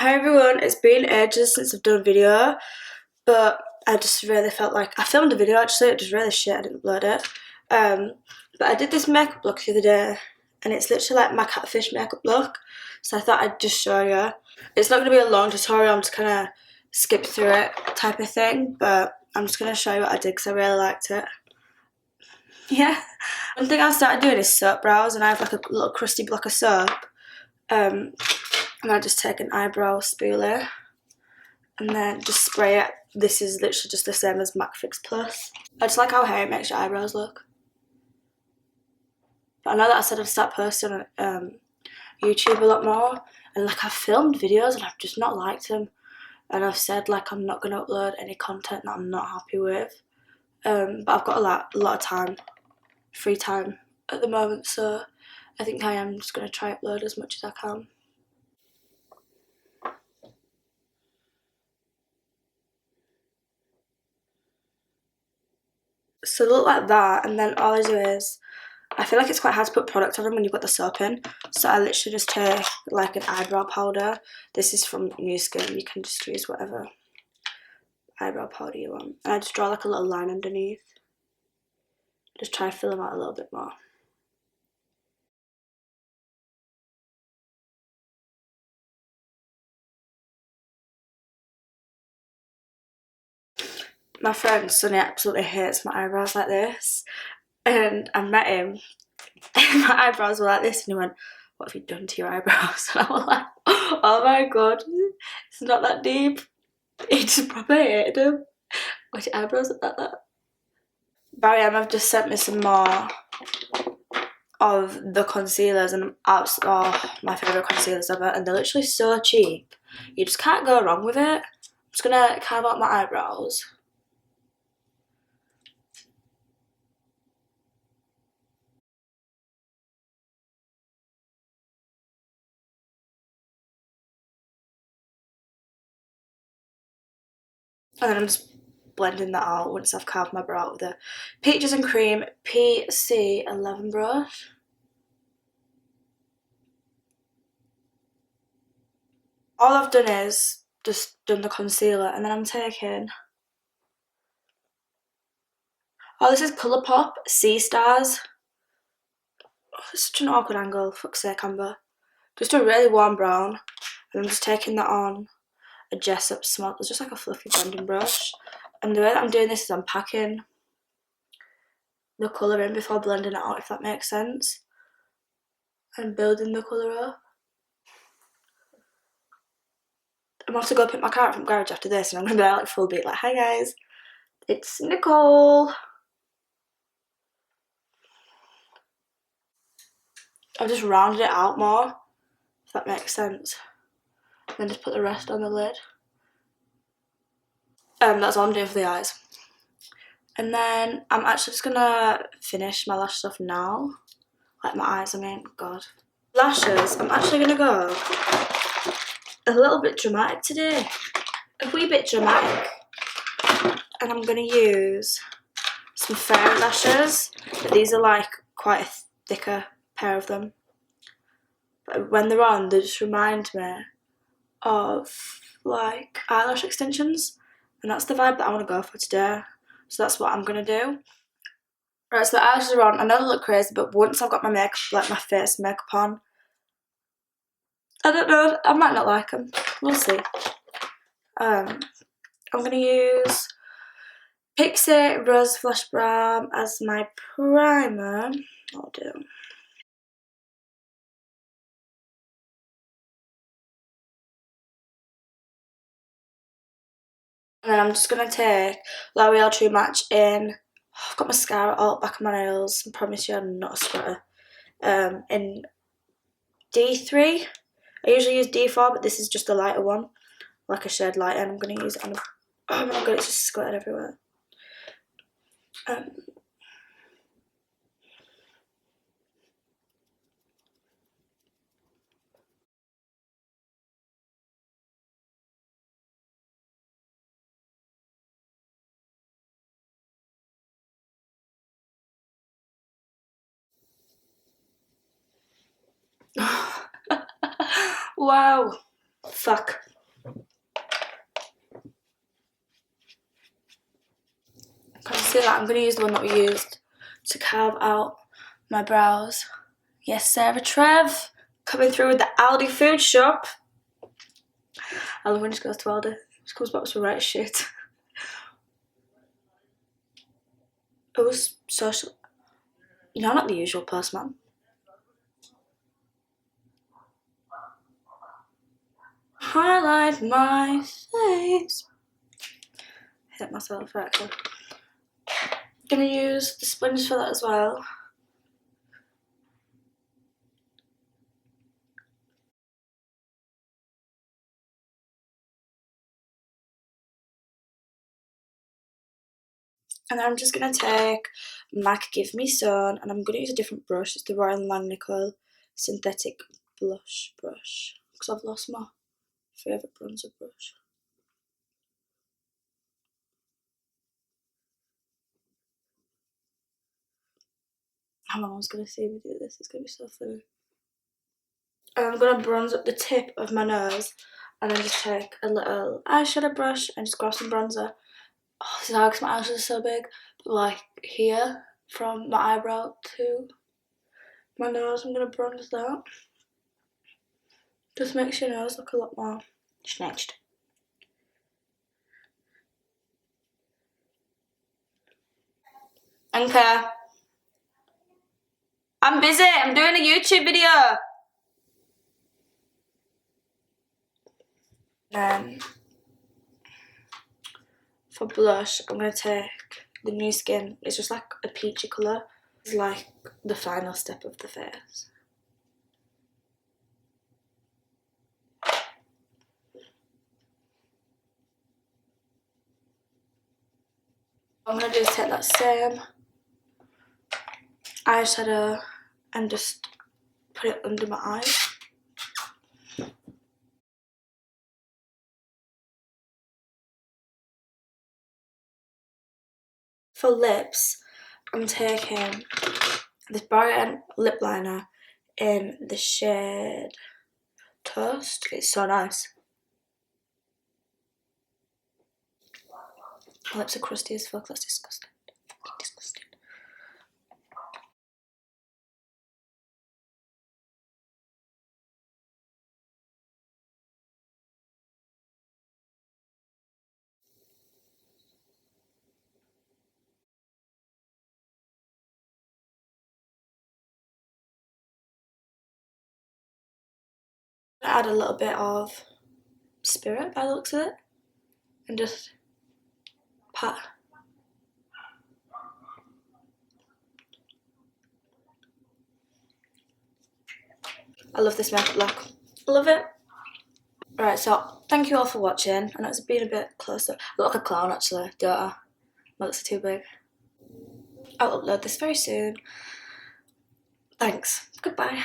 Hi everyone, it's been ages since I've done a video, but I just really felt like I filmed a video actually, it was really shit, I didn't upload it. But I did this makeup look the other day and it's literally like my Catfish makeup look, so I thought I'd just show you. It's not going to be a long tutorial, I'm just going to skip through it type of thing, but I'm just going to show you what I did because I really liked it. Yeah. One thing I started doing is soap brows, and I have like a little crusty block of soap. And I just take an eyebrow spoolie and then just spray it. This is literally just the same as MAC Fix Plus. I just like how hairy it makes your eyebrows look. But I know that I said I'd start posting on YouTube a lot more, and like I've filmed videos and I've just not liked them. And I've said like I'm not going to upload any content that I'm not happy with. But I've got a lot of time, free time at the moment, so I think I am just going to try upload as much as I can. So they look like that, and then all I do is, I feel like it's quite hard to put product on them when you've got the soap in, so I literally just take like an eyebrow powder. This is from New Skin, you can just use whatever eyebrow powder you want. And I just draw like a little line underneath. Just try to fill them out a little bit more. My friend Sonny absolutely hates my eyebrows like this, and I met him and my eyebrows were like this, and he went, "What have you done to your eyebrows?" And I was like, "Oh my god, it's not that deep." He just probably hated them. Why's your eyebrows look like that? Barry M have just sent me some more of the concealers, and my favourite concealers ever, and they're literally so cheap. You just can't go wrong with it. I'm just gonna carve out my eyebrows. And then I'm just blending that out once I've carved my brow out with the Peaches and Cream PC11 brush. All I've done is just done the concealer, and then I'm taking, oh, this is Colourpop Sea Stars. Oh, it's such an awkward angle, fuck's sake, Amber. Just a really warm brown, and I'm just taking that on a Jessup small, it's just like a fluffy blending brush. And the way that I'm doing this is I'm packing the colour in before blending it out, if that makes sense. And building the colour up. I'm gonna have to go pick my car up from garage after this, and I'm gonna be like full beat, like, "Hi guys, it's Nicole." I've just rounded it out more, if that makes sense. And then just put the rest on the lid. That's all I'm doing for the eyes. And then I'm actually just gonna finish my lash stuff now. Like my eyes, I mean, god. Lashes, I'm actually gonna go a little bit dramatic today. A wee bit dramatic. And I'm gonna use some fairy lashes. But these are like quite a thicker pair of them. But when they're on, they just remind me of like eyelash extensions. And that's the vibe that I want to go for today. So that's what I'm gonna do. Right, so the eyelashes are on. I know they look crazy, but once I've got my makeup, like my face makeup on, I don't know, I might not like them. We'll see. I'm gonna use Pixie Rose Flush Brown as my primer. I'll do. And then I'm just gonna take L'Oreal True Match in. I've got mascara all back of my nails. I promise you I'm not a sweater. In D3. I usually use D4, but this is just a lighter one, like a shade lighter, and I'm gonna use it on. Oh my god, it's just squirted everywhere. Wow. Fuck. concealer, I'm going to use the one that we used to carve out my brows. Yes, Sarah Trev, coming through with the Aldi food shop. I love when she goes to Aldi. She comes back with some right shit. It was social. You're not the usual person, man. Highlight my face. Hit myself, right, cool. Gonna use the sponge for that as well. And then I'm just gonna take MAC Give Me Sun, and I'm gonna use a different brush. It's the Royal Langnickel Synthetic Blush Brush, because I've lost my favourite bronzer brush. My mum was gonna see me do this. It's gonna be so funny. And I'm gonna bronze up the tip of my nose, and then just take a little eyeshadow brush and just grab some bronzer. Oh, this is hard because my eyelashes are so big. But like here, from my eyebrow to my nose, I'm gonna bronze that. Just makes your nose look a lot more snatched. Okay. I'm busy. I'm doing a YouTube video. For blush, I'm going to take the New Skin. It's just like a peachy colour. It's like the final step of the face. What I'm going to do is take that same eyeshadow and just put it under my eyes. For lips, I'm taking this Bright lip liner in the shade Toast. It's so nice. My lips are crusty as fuck. That's disgusting. Fucking disgusting. I add a little bit of Spirit by the looks of it, and just pat. I love this makeup look. I love it. Right, so thank you all for watching. I know it's been a bit closer. I look like a clown actually, don't I? My lips are too big. I'll upload this very soon. Thanks. Goodbye.